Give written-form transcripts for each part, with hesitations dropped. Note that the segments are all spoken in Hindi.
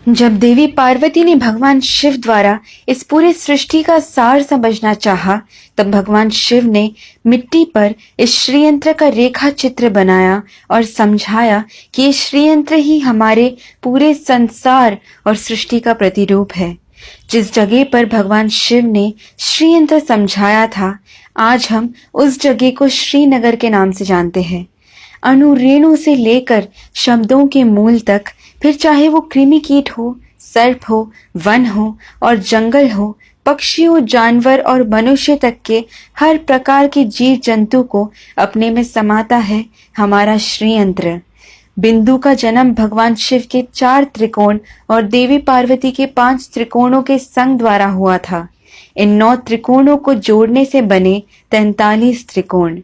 जब देवी पार्वती ने भगवान शिव द्वारा इस पूरे सृष्टि का सार समझना चाहा, तब भगवान शिव ने मिट्टी पर इस श्रीयंत्र का रेखा चित्र बनाया और समझाया कि ये श्रीयंत्र ही हमारे पूरे संसार और सृष्टि का प्रतिरूप है। जिस जगह पर भगवान शिव ने श्रीयंत्र समझाया था, आज हम उस जगह को श्रीनगर के नाम से जानते हैं। अणु रेणु से लेकर शब्दों के मूल तक, फिर चाहे वो कृमि कीट हो, सर्प हो, वन हो और जंगल हो, पक्षियों, जानवर और मनुष्य तक के हर प्रकार के जीव जंतु को अपने में समाता है हमारा श्रीयंत्र। बिंदु का जन्म भगवान शिव के 4 त्रिकोण और देवी पार्वती के 5 त्रिकोणों के संग द्वारा हुआ था। इन 9 त्रिकोणों को जोड़ने से बने 43 त्रिकोण।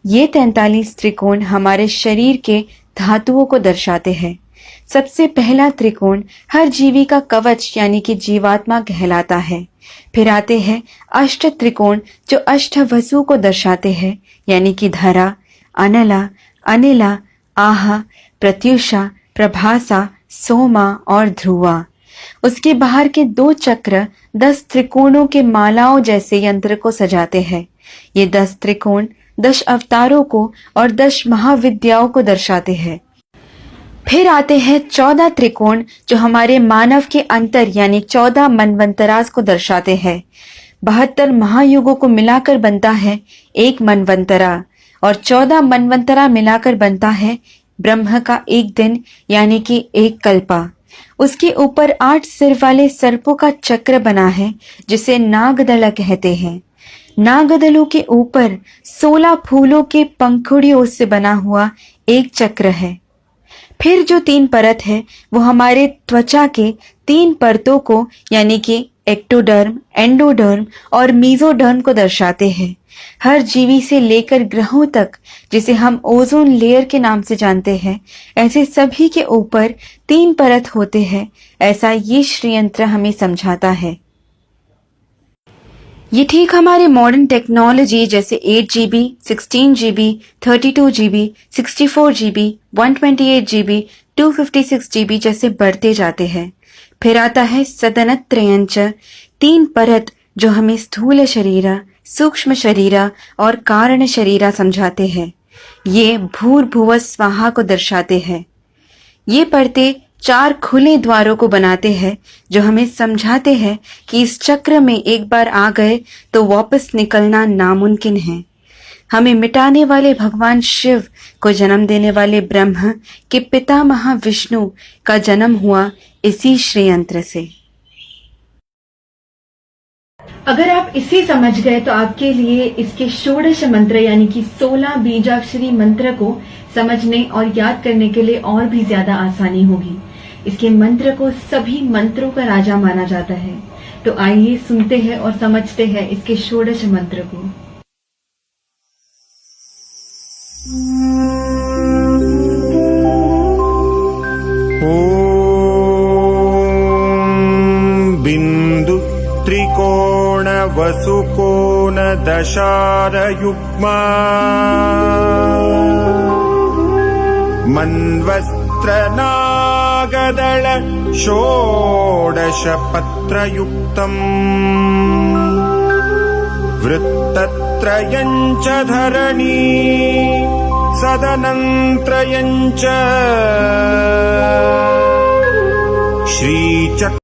ये 43 त्रिकोण हमारे शरीर के धातुओं को दर्शाते हैं। सबसे पहला त्रिकोण हर जीवी का कवच यानी कि जीवात्मा कहलाता है। फिर आते हैं अष्ट त्रिकोण जो अष्ट वसु को दर्शाते हैं, यानी कि धरा, अनला, अनिला, आहा, प्रत्युषा, प्रभासा, सोमा और ध्रुवा। उसके बाहर के 2 चक्र 10 त्रिकोणों के मालाओं जैसे यंत्र को सजाते हैं। ये 10 त्रिकोण 10 अवतारों को और 10 महाविद्याओं को दर्शाते हैं। फिर आते हैं 14 त्रिकोण जो हमारे मानव के अंतर यानी 14 मनवंतरास को दर्शाते हैं। 72 महायुगों को मिलाकर बनता है एक मनवंतरा और 14 मनवंतरा मिलाकर बनता है ब्रह्म का एक दिन यानी कि एक कल्पा। उसके ऊपर 8 सिर वाले सर्पों का चक्र बना है जिसे नागदला कहते हैं। नागदलों के ऊपर 16 फूलों के पंखुड़ियों से बना हुआ एक चक्र है। फिर जो 3 परत है वो हमारे त्वचा के 3 परतों को यानी कि एक्टोडर्म, एंडोडर्म और मीजोडर्म को दर्शाते हैं। हर जीवी से लेकर ग्रहों तक, जिसे हम ओजोन लेयर के नाम से जानते हैं, ऐसे सभी के ऊपर 3 परत होते हैं। ऐसा ये श्रीयंत्र हमें समझाता है। ये ठीक हमारे मॉडर्न टेक्नोलॉजी जैसे 8 GB, 16 GB, 32 GB, 64 GB, 128 GB, 256 GB जैसे बढ़ते जाते हैं। फिर आता है सदनत्रयंच, 3 परत जो हमें स्थूल शरीरा, सूक्ष्म शरीरा और कारण शरीरा समझाते हैं। ये भूर्भुव स्वाहा को दर्शाते हैं। ये परतें 4 खुले द्वारों को बनाते हैं जो हमें समझाते हैं कि इस चक्र में एक बार आ गए तो वापस निकलना नामुमकिन है। हमें मिटाने वाले भगवान शिव को जन्म देने वाले ब्रह्म के पितामह विष्णु का जन्म हुआ इसी श्रीयंत्र से। अगर आप इसे समझ गए तो आपके लिए इसके षोडश मंत्र यानी कि 16 बीजाक्षरी मंत्र को समझने और याद करने के लिए और भी ज्यादा आसानी होगी। इसके मंत्र को सभी मंत्रों का राजा माना जाता है। तो आइए सुनते हैं और समझते हैं इसके षोडश मंत्र को। बिंदु त्रिकोण वसुकोण दशार युग्मा मन्वस्त्र नागदल षोडश पत्र युक्तम् वृत्तत्रयञ्च धरणी सदनंत्रयञ्च श्रीचक्र